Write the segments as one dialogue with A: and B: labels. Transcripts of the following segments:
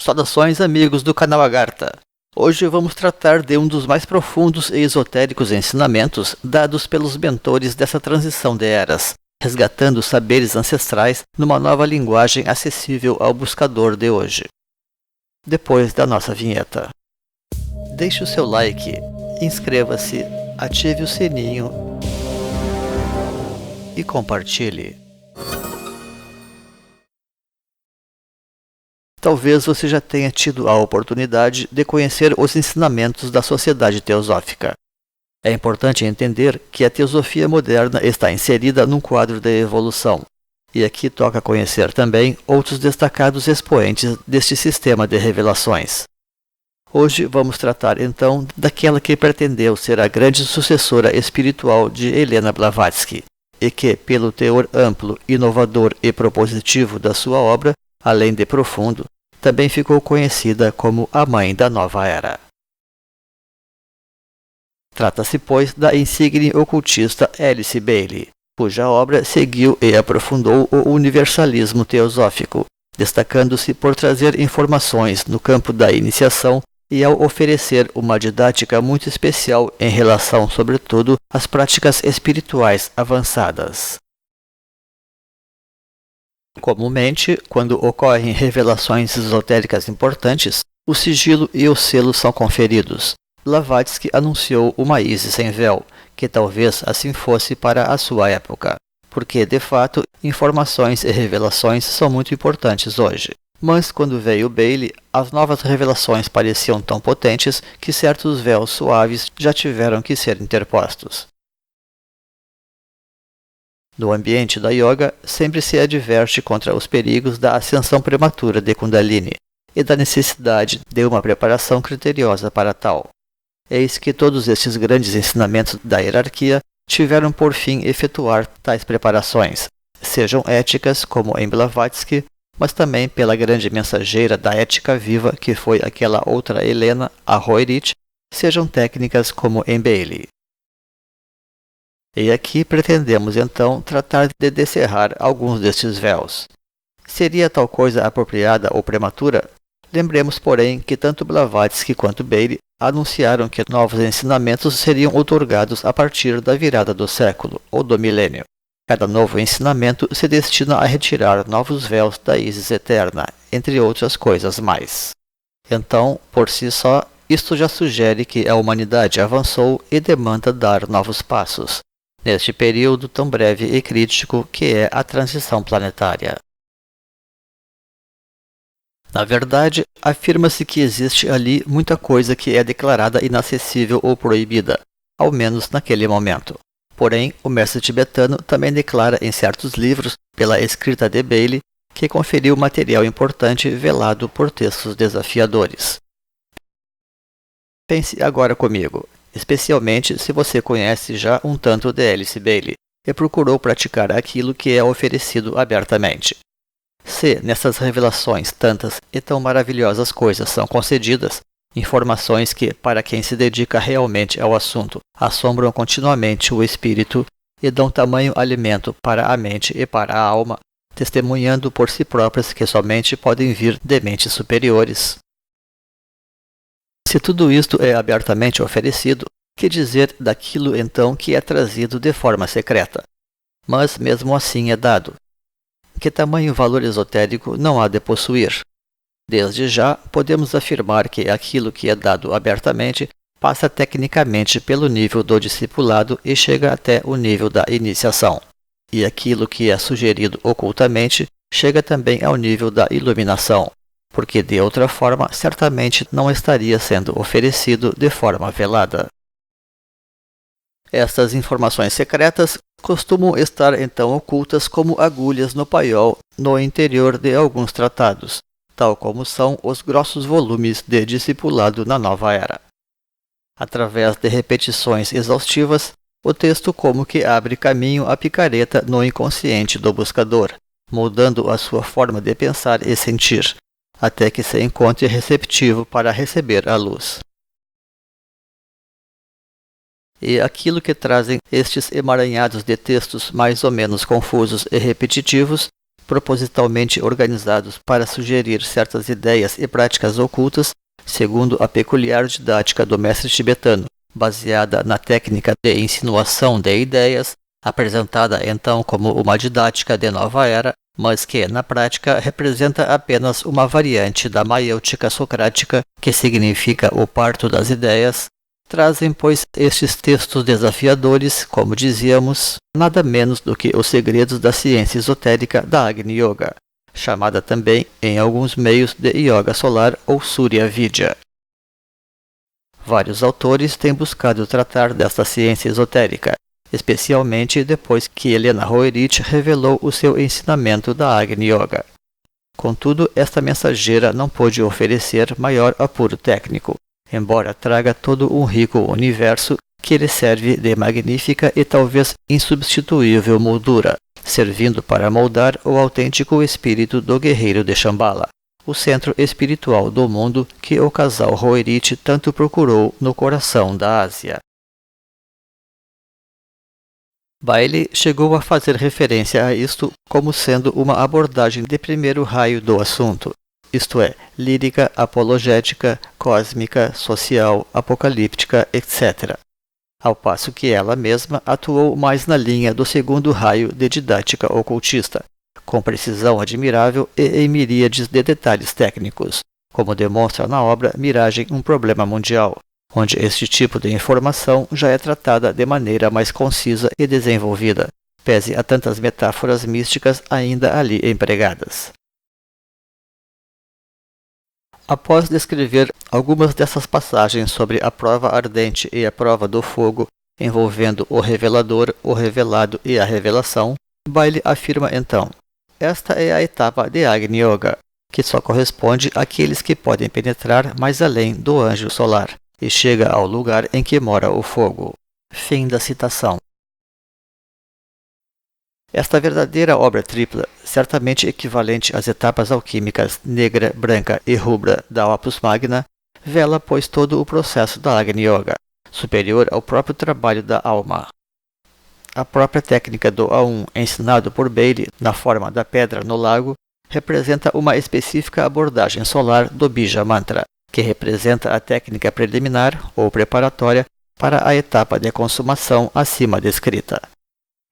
A: Saudações, amigos do canal Agartha. Hoje vamos tratar de um dos mais profundos e esotéricos ensinamentos dados pelos mentores dessa transição de eras, resgatando saberes ancestrais numa nova linguagem acessível ao buscador de hoje. Depois da nossa vinheta. Deixe o seu like, inscreva-se, ative o sininho e compartilhe. Talvez você já tenha tido a oportunidade de conhecer os ensinamentos da Sociedade Teosófica. É importante entender que a teosofia moderna está inserida num quadro de evolução, e aqui toca conhecer também outros destacados expoentes deste sistema de revelações. Hoje vamos tratar então daquela que pretendeu ser a grande sucessora espiritual de Helena Blavatsky, e que, pelo teor amplo, inovador e propositivo da sua obra, além de profundo, também ficou conhecida como a Mãe da Nova Era. Trata-se, pois, da insigne ocultista Alice Bailey, cuja obra seguiu e aprofundou o universalismo teosófico, destacando-se por trazer informações no campo da iniciação e ao oferecer uma didática muito especial em relação, sobretudo, às práticas espirituais avançadas. Comumente, quando ocorrem revelações esotéricas importantes, o sigilo e o selo são conferidos. Blavatsky anunciou uma Isis sem véu, que talvez assim fosse para a sua época, porque, de fato, informações e revelações são muito importantes hoje. Mas, quando veio Bailey, as novas revelações pareciam tão potentes que certos véus suaves já tiveram que ser interpostos. No ambiente da yoga, sempre se adverte contra os perigos da ascensão prematura de Kundalini e da necessidade de uma preparação criteriosa para tal. Eis que todos estes grandes ensinamentos da hierarquia tiveram por fim efetuar tais preparações, sejam éticas como em Blavatsky, mas também pela grande mensageira da ética viva que foi aquela outra Helena, a Roerich, sejam técnicas como em Bailey. E aqui pretendemos então tratar de descerrar alguns destes véus. Seria tal coisa apropriada ou prematura? Lembremos, porém, que tanto Blavatsky quanto Bailey anunciaram que novos ensinamentos seriam outorgados a partir da virada do século, ou do milênio. Cada novo ensinamento se destina a retirar novos véus da Isis eterna, entre outras coisas mais. Então, por si só, isto já sugere que a humanidade avançou e demanda dar novos passos, neste período tão breve e crítico que é a transição planetária. Na verdade, afirma-se que existe ali muita coisa que é declarada inacessível ou proibida, ao menos naquele momento. Porém, o mestre tibetano também declara em certos livros, pela escrita de Bailey, que conferiu material importante velado por textos desafiadores. Pense agora comigo, especialmente se você conhece já um tanto de Alice Bailey e procurou praticar aquilo que é oferecido abertamente. Se nessas revelações tantas e tão maravilhosas coisas são concedidas, informações que, para quem se dedica realmente ao assunto, assombram continuamente o espírito e dão tamanho alimento para a mente e para a alma, testemunhando por si próprias que somente podem vir de mentes superiores. Se tudo isto é abertamente oferecido, que dizer daquilo então que é trazido de forma secreta? Mas mesmo assim é dado. Que tamanho valor esotérico não há de possuir? Desde já, podemos afirmar que aquilo que é dado abertamente passa tecnicamente pelo nível do discipulado e chega até o nível da iniciação. E aquilo que é sugerido ocultamente chega também ao nível da iluminação, porque de outra forma certamente não estaria sendo oferecido de forma velada. Estas informações secretas costumam estar então ocultas como agulhas no paiol no interior de alguns tratados, tal como são os grossos volumes de discipulado na Nova Era. Através de repetições exaustivas, o texto como que abre caminho à picareta no inconsciente do buscador, moldando a sua forma de pensar e sentir, até que se encontre receptivo para receber a luz. E aquilo que trazem estes emaranhados de textos mais ou menos confusos e repetitivos propositalmente organizados para sugerir certas ideias e práticas ocultas, segundo a peculiar didática do mestre tibetano, baseada na técnica de insinuação de ideias, apresentada então como uma didática de nova era, mas que, na prática, representa apenas uma variante da maiêutica socrática, que significa o parto das ideias, trazem, pois, estes textos desafiadores, como dizíamos, nada menos do que os segredos da ciência esotérica da Agni Yoga, chamada também, em alguns meios, de Yoga Solar ou Surya Vidya. Vários autores têm buscado tratar desta ciência esotérica, especialmente depois que Helena Roerich revelou o seu ensinamento da Agni Yoga. Contudo, esta mensageira não pôde oferecer maior apuro técnico, embora traga todo um rico universo que lhe serve de magnífica e talvez insubstituível moldura, servindo para moldar o autêntico espírito do guerreiro de Shambhala, o centro espiritual do mundo que o casal Roerich tanto procurou no coração da Ásia. Bailey chegou a fazer referência a isto como sendo uma abordagem de primeiro raio do assunto, isto é, lírica, apologética, cósmica, social, apocalíptica, etc., ao passo que ela mesma atuou mais na linha do segundo raio de didática ocultista, com precisão admirável e em miríades de detalhes técnicos, como demonstra na obra Miragem, um Problema Mundial, onde este tipo de informação já é tratada de maneira mais concisa e desenvolvida, pese a tantas metáforas místicas ainda ali empregadas. Após descrever algumas dessas passagens sobre a prova ardente e a prova do fogo, envolvendo o revelador, o revelado e a revelação, Bailey afirma então: esta é a etapa de Agni Yoga, que só corresponde àqueles que podem penetrar mais além do anjo solar, e chega ao lugar em que mora o fogo. Fim da citação. Esta verdadeira obra tripla, certamente equivalente às etapas alquímicas negra, branca e rubra da Opus Magna, vela, pois, todo o processo da Agni Yoga, superior ao próprio trabalho da alma. A própria técnica do A1, ensinado por Bailey na forma da pedra no lago, representa uma específica abordagem solar do Bija Mantra, que representa a técnica preliminar ou preparatória para a etapa de consumação acima descrita.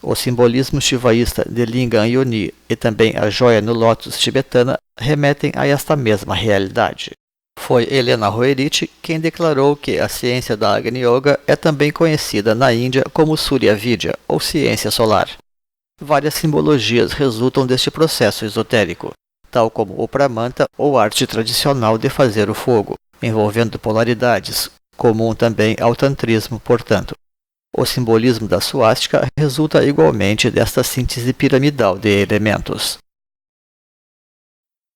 A: O simbolismo shivaísta de Lingam Yoni e também a joia no lótus tibetana remetem a esta mesma realidade. Foi Helena Roerich quem declarou que a ciência da Agni Yoga é também conhecida na Índia como Surya Vidya, ou ciência solar. Várias simbologias resultam deste processo esotérico, tal como o Pramanta ou arte tradicional de fazer o fogo, envolvendo polaridades, comum também ao tantrismo, portanto. O simbolismo da suástica resulta igualmente desta síntese piramidal de elementos.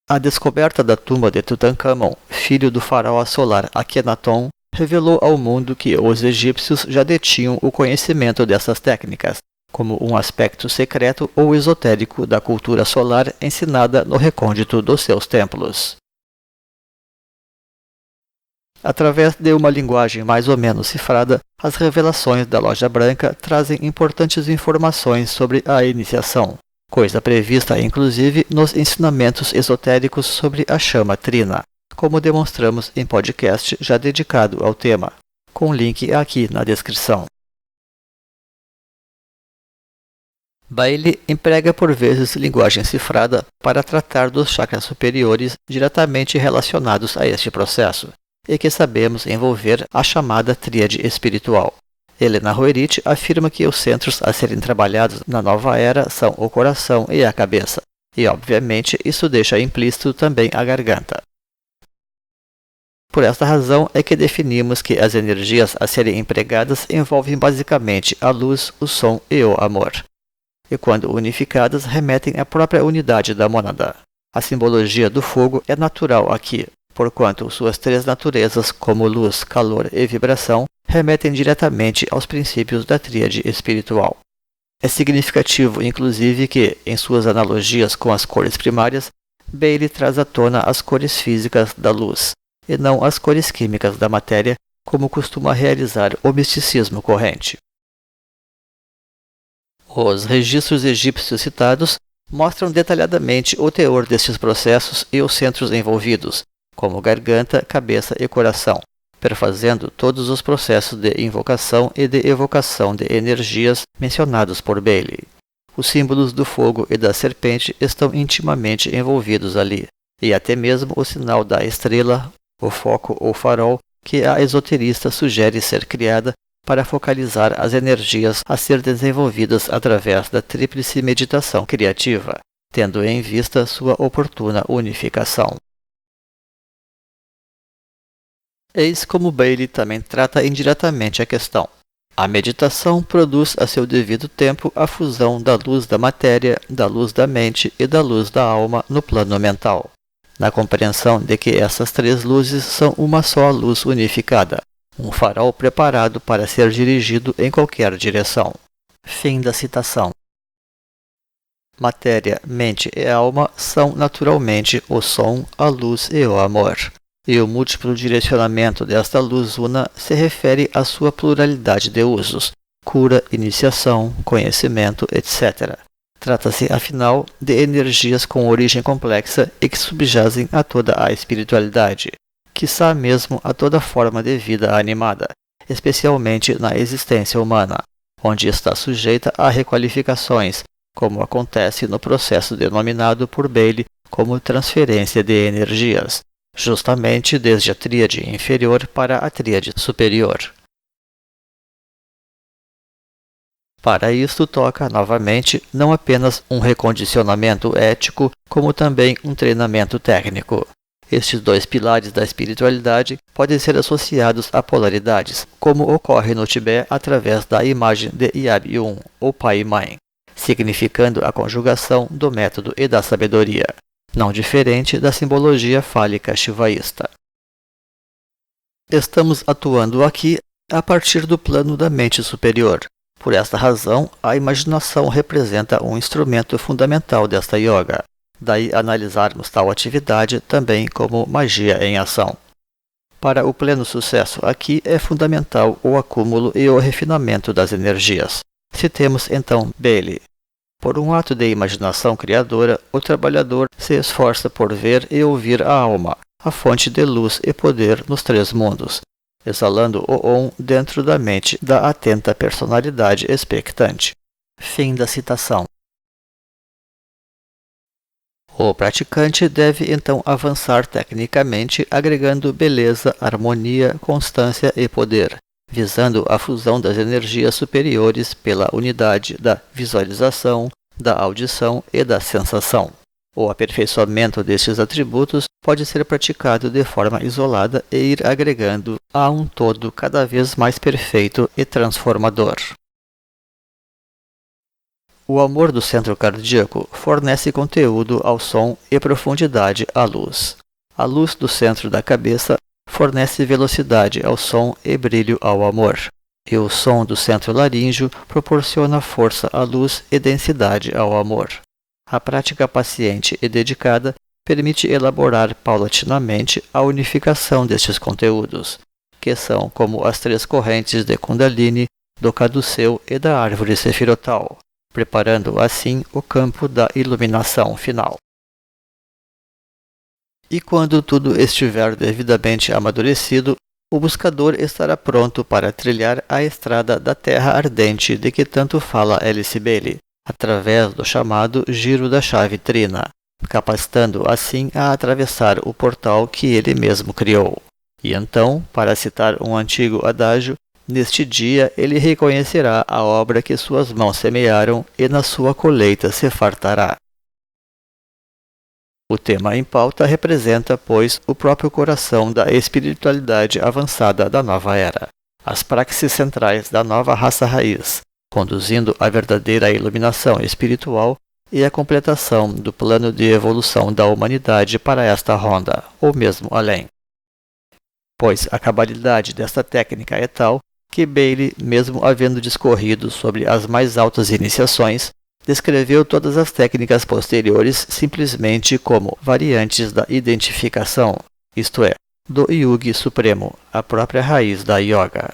A: A descoberta da tumba de Tutankhamon, filho do faraó solar Akhenaton, revelou ao mundo que os egípcios já detinham o conhecimento dessas técnicas, como um aspecto secreto ou esotérico da cultura solar ensinada no recôndito dos seus templos. Através de uma linguagem mais ou menos cifrada, as revelações da Loja Branca trazem importantes informações sobre a iniciação, coisa prevista inclusive nos ensinamentos esotéricos sobre a chama trina, como demonstramos em podcast já dedicado ao tema, com link aqui na descrição. Bailey emprega por vezes linguagem cifrada para tratar dos chakras superiores diretamente relacionados a este processo, e que sabemos envolver a chamada tríade espiritual. Helena Roerich afirma que os centros a serem trabalhados na nova era são o coração e a cabeça, e obviamente isso deixa implícito também a garganta. Por esta razão é que definimos que as energias a serem empregadas envolvem basicamente a luz, o som e o amor, e quando unificadas remetem à própria unidade da mônada. A simbologia do fogo é natural aqui, porquanto suas três naturezas, como luz, calor e vibração, remetem diretamente aos princípios da tríade espiritual. É significativo, inclusive, que, em suas analogias com as cores primárias, Bailey traz à tona as cores físicas da luz, e não as cores químicas da matéria, como costuma realizar o misticismo corrente. Os registros egípcios citados mostram detalhadamente o teor destes processos e os centros envolvidos, como garganta, cabeça e coração, perfazendo todos os processos de invocação e de evocação de energias mencionados por Bailey. Os símbolos do fogo e da serpente estão intimamente envolvidos ali, e até mesmo o sinal da estrela, o foco ou farol, que a esoterista sugere ser criada para focalizar as energias a ser desenvolvidas através da tríplice meditação criativa, tendo em vista sua oportuna unificação. Eis como Bailey também trata indiretamente a questão. A meditação produz a seu devido tempo a fusão da luz da matéria, da luz da mente e da luz da alma no plano mental, na compreensão de que essas três luzes são uma só luz unificada, um farol preparado para ser dirigido em qualquer direção. Fim da citação. Matéria, mente e alma são naturalmente o som, a luz e o amor. E o múltiplo direcionamento desta luz una se refere à sua pluralidade de usos, cura, iniciação, conhecimento, etc. Trata-se, afinal, de energias com origem complexa e que subjazem a toda a espiritualidade, quiçá mesmo a toda forma de vida animada, especialmente na existência humana, onde está sujeita a requalificações, como acontece no processo denominado por Bailey como transferência de energias, justamente desde a tríade inferior para a tríade superior. Para isto toca, novamente, não apenas um recondicionamento ético, como também um treinamento técnico. Estes dois pilares da espiritualidade podem ser associados a polaridades, como ocorre no Tibete através da imagem de Yab-Yum, ou pai e mãe, significando a conjugação do método e da sabedoria, não diferente da simbologia fálica shivaísta. Estamos atuando aqui a partir do plano da mente superior. Por esta razão, a imaginação representa um instrumento fundamental desta yoga. Daí analisarmos tal atividade também como magia em ação. Para o pleno sucesso aqui é fundamental o acúmulo e o refinamento das energias. Citemos então Bailey. Por um ato de imaginação criadora, o trabalhador se esforça por ver e ouvir a alma, a fonte de luz e poder nos três mundos, exalando o Om dentro da mente da atenta personalidade expectante. Fim da citação. O praticante deve então avançar tecnicamente, agregando beleza, harmonia, constância e poder, visando a fusão das energias superiores pela unidade da visualização, da audição e da sensação. O aperfeiçoamento destes atributos pode ser praticado de forma isolada e ir agregando a um todo cada vez mais perfeito e transformador. O amor do centro cardíaco fornece conteúdo ao som e profundidade à luz. A luz do centro da cabeça fornece velocidade ao som e brilho ao amor. E o som do centro laríngeo proporciona força à luz e densidade ao amor. A prática paciente e dedicada permite elaborar paulatinamente a unificação destes conteúdos, que são como as três correntes de Kundalini, do caduceu e da árvore sefirotal, preparando assim o campo da iluminação final. E quando tudo estiver devidamente amadurecido, o buscador estará pronto para trilhar a estrada da terra ardente de que tanto fala Alice Bailey, através do chamado giro da chave trina, capacitando assim a atravessar o portal que ele mesmo criou. E então, para citar um antigo adágio, neste dia ele reconhecerá a obra que suas mãos semearam e na sua colheita se fartará. O tema em pauta representa, pois, o próprio coração da espiritualidade avançada da nova era, as praxes centrais da nova raça raiz, conduzindo à verdadeira iluminação espiritual e à completação do plano de evolução da humanidade para esta ronda, ou mesmo além. Pois a cabalidade desta técnica é tal que Bailey, mesmo havendo discorrido sobre as mais altas iniciações, descreveu todas as técnicas posteriores simplesmente como variantes da identificação, isto é, do Yugi Supremo, a própria raiz da Yoga.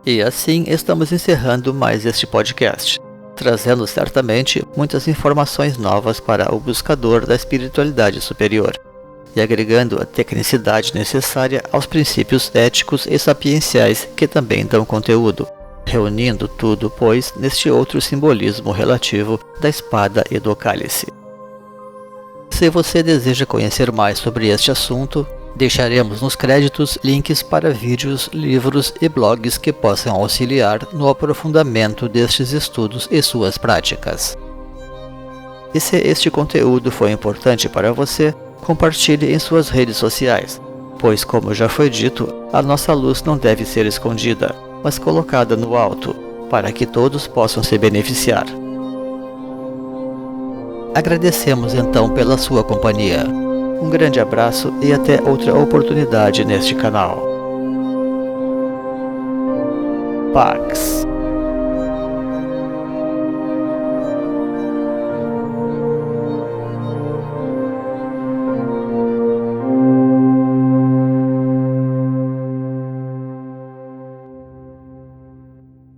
A: E assim estamos encerrando mais este podcast, trazendo certamente muitas informações novas para o buscador da espiritualidade superior e agregando a tecnicidade necessária aos princípios éticos e sapienciais que também dão conteúdo, reunindo tudo, pois, neste outro simbolismo relativo da espada e do cálice. Se você deseja conhecer mais sobre este assunto, deixaremos nos créditos links para vídeos, livros e blogs que possam auxiliar no aprofundamento destes estudos e suas práticas. E se este conteúdo foi importante para você, compartilhe em suas redes sociais, pois, como já foi dito, a nossa luz não deve ser escondida, mas colocada no alto, para que todos possam se beneficiar. Agradecemos então pela sua companhia. Um grande abraço e até outra oportunidade neste canal. Pax.